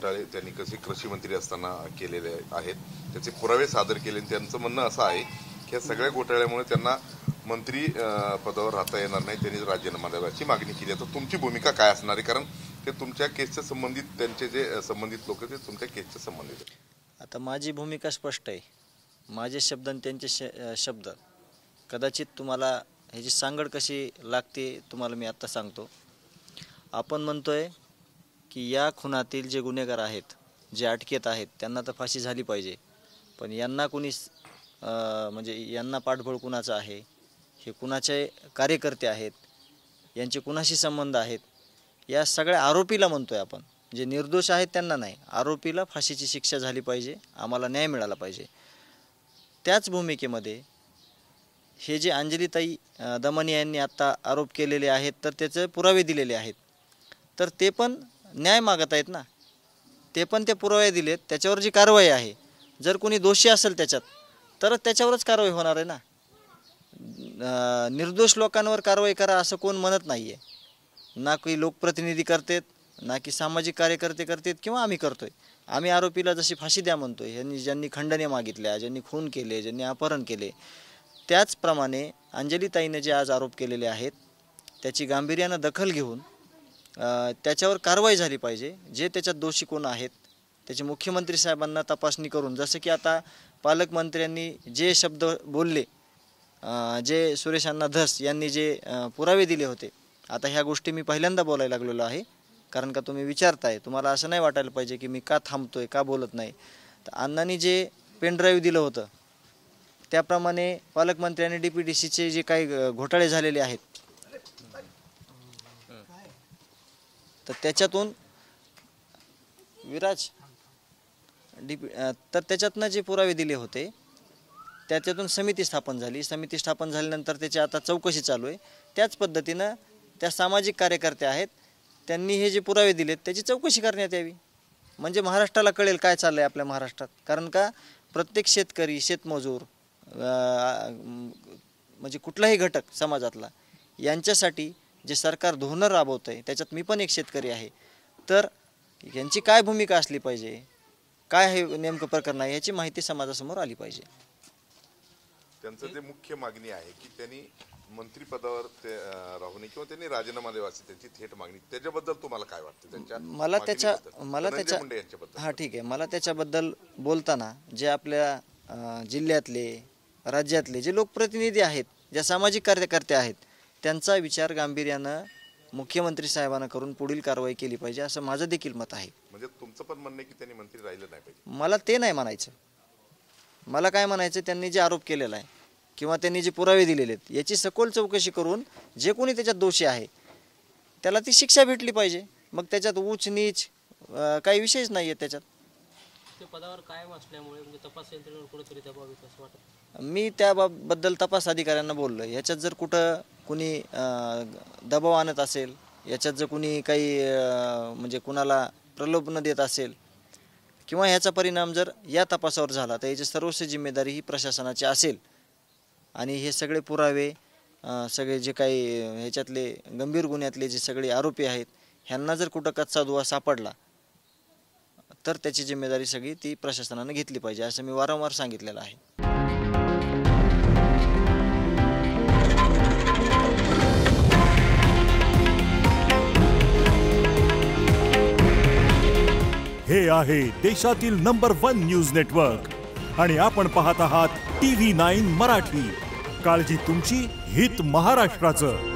घोटाळे त्यांनी कसे कृषी मंत्री असताना केलेले आहेत त्याचे पुरावे सादर केले. त्यांचं म्हणणं असं आहे की या सगळ्या घोटाळ्यामुळे त्यांना मंत्री पदावर राहता येणार नाही, त्यांनी राजीनामा द्यायची मागणी केली. तर तुमची भूमिका काय असणार आहे, कारण ते तुमच्या केसच्या संबंधित त्यांचे जे संबंधित लोक ते तुमच्या केसच्या संबंधित आहेत. आता माझी भूमिका स्पष्ट आहे. माझे शब्द आणि त्यांचे शब्द कदाचित तुम्हाला ह्याची सांगड कशी लागते तुम्हाला मी आत्ता सांगतो. आपण म्हणतोय की या खुनातील जे गुन्हेगार आहेत, जे अटकेत आहेत, त्यांना तर फाशी झाली पाहिजे, पण यांना कुणी म्हणजे यांना पाठबळ कुणाचं आहे, हे कुणाचे कार्यकर्ते आहेत, यांचे कुणाशी संबंध आहेत, या सगळ्या आरोपीला म्हणतोय आपण. जे निर्दोष आहेत त्यांना नाही, आरोपीला फाशीची शिक्षा झाली पाहिजे, आम्हाला न्याय मिळाला पाहिजे. त्याच भूमिकेमध्ये हे जे अंजलीताई दमनिया यांनी आत्ता आरोप केलेले आहेत तर त्याचे पुरावे दिलेले आहेत, तर ते पण न्याय मागत आहेत ना. ते पण ते पुरावे दिलेत, त्याच्यावर जी कारवाई आहे, जर कोणी दोषी असेल त्याच्यात तर त्याच्यावरच कारवाई होणार आहे ना. निर्दोष लोकांवर कारवाई करा असं कोण म्हणत नाही आहे. ना काही लोकप्रतिनिधी करतात, ना की सामाजिक कार्यकर्ते करतात किंवा आम्ही करतोय. आम्ही आरोपीला जशी फाशी द्या म्हणतोय, ज्यांनी खंडने मागितल्या, ज्यांनी खून केले, ज्यांनी अपहरण केले, त्याचप्रमाणे अंजलीताईने जे आज आरोप केलेले आहेत त्याची गांभीर्यानं दखल घेऊन त्याच्यावर कारवाई झाली पाहिजे. जे त्याच्यात दोषी कोण आहेत त्याची मुख्यमंत्री साहेबांना तपासणी करून, जसं की आता पालकमंत्र्यांनी जे शब्द बोलले, जे सुरेश अण्णा धस यांनी जे पुरावे दिले होते, आता ह्या गोष्टी मी पहिल्यांदा बोलायला लागलेलो आहे. कारण का तुम्ही विचारताय, तुम्हाला असं नाही वाटायला पाहिजे की मी का थांबतोय, का बोलत नाही. तर अण्णांनी जे पेनड्राईव्ह दिलं होतं त्याप्रमाणे पालकमंत्र्यांनी DPDCचे जे काही घोटाळे झालेले आहेत तर त्याच्यातून विराज तर त्याच्यातनं जे पुरावे दिले होते त्याच्यातून समिती स्थापन झाली. समिती स्थापन झाल्यानंतर त्याची आता चौकशी चालू आहे. त्याच पद्धतीनं त्या सामाजिक कार्यकर्ते आहेत, त्यांनी हे जे पुरावे दिलेत त्याची चौकशी करण्यात यावी, म्हणजे महाराष्ट्राला कळेल काय चाललं आहे आपल्या महाराष्ट्रात. कारण का प्रत्येक शेतकरी, शेतमजूर, म्हणजे कुठलाही घटक समाजातला, यांच्यासाठी जे सरकार धोरणं राबवतं आहे त्याच्यात मी पण एक शेतकरी आहे, तर यांची काय भूमिका असली पाहिजे, काय हे नेमकं प्रकरण आहे, याची माहिती समाजासमोर आली पाहिजे. त्यांचं जे मुख्य मागणी आहे की त्यांनी मंत्रिपदावर ते राहू नये किंवा त्यांनी राजीनामा द्यावा अशी त्यांची थेट मागणी, त्याच्याबद्दल तुम्हाला काय वाटतं? हां ठीक आहे. मला त्याच्याबद्दल बोलताना जे आपल्या जिल्ह्यातले, राज्यातले जे लोकप्रतिनिधी आहेत, ज्या सामाजिक कार्यकर्ते आहेत, त्यांचा विचार गांभीर्यानं मुख्यमंत्री साहेबांना करून पुढील कारवाई केली पाहिजे असं माझं देखील मत आहे. म्हणजे तुमचं पण म्हणणं आहे की त्यांनी मंत्री राहिलं नाही पाहिजे? मला ते नाही म्हणायचं. मला काय म्हणायचं, त्यांनी जे आरोप केलेला आहे किंवा त्यांनी जे पुरावे दिलेले आहेत याची सखोल चौकशी करून जे कोणी त्याच्यात दोषी आहे त्याला ती शिक्षा भेटली पाहिजे. मग त्याच्यात उच्च नीच काही विषयच नाही आहे त्याच्यात. ते पदावर कायम असल्यामुळे म्हणजे तपास यंत्रणेवर कुठेतरी दबाव येतो असं वाटतं. मी त्याबद्दल तपास अधिकाऱ्यांना बोललो. याच्यात जर कुठं कुणी दबाव आणत असेल, याच्यात जर कुणी काही म्हणजे कुणाला प्रलोभन देत असेल किंवा ह्याचा परिणाम जर या तपासावर झाला तर याची सर्वस्व जिम्मेदारी ही प्रशासनाची असेल. आणि हे सगळे पुरावे, सगळे जे काही ह्याच्यातले गंभीर गुन्ह्यातले जे सगळे आरोपी आहेत, ह्यांना जर कुठं कच्चा दुवा सापडला तर त्याची जिम्मेदारी सगळी ती प्रशासनाने घेतली पाहिजे असं मी वारंवार सांगितलेलं आहे. हे आहे देशातील नंबर 1 न्यूज नेटवर्क आणि आपण पाहत आहात TV9 मराठी. काळजी तुमची, हित महाराष्ट्राचं.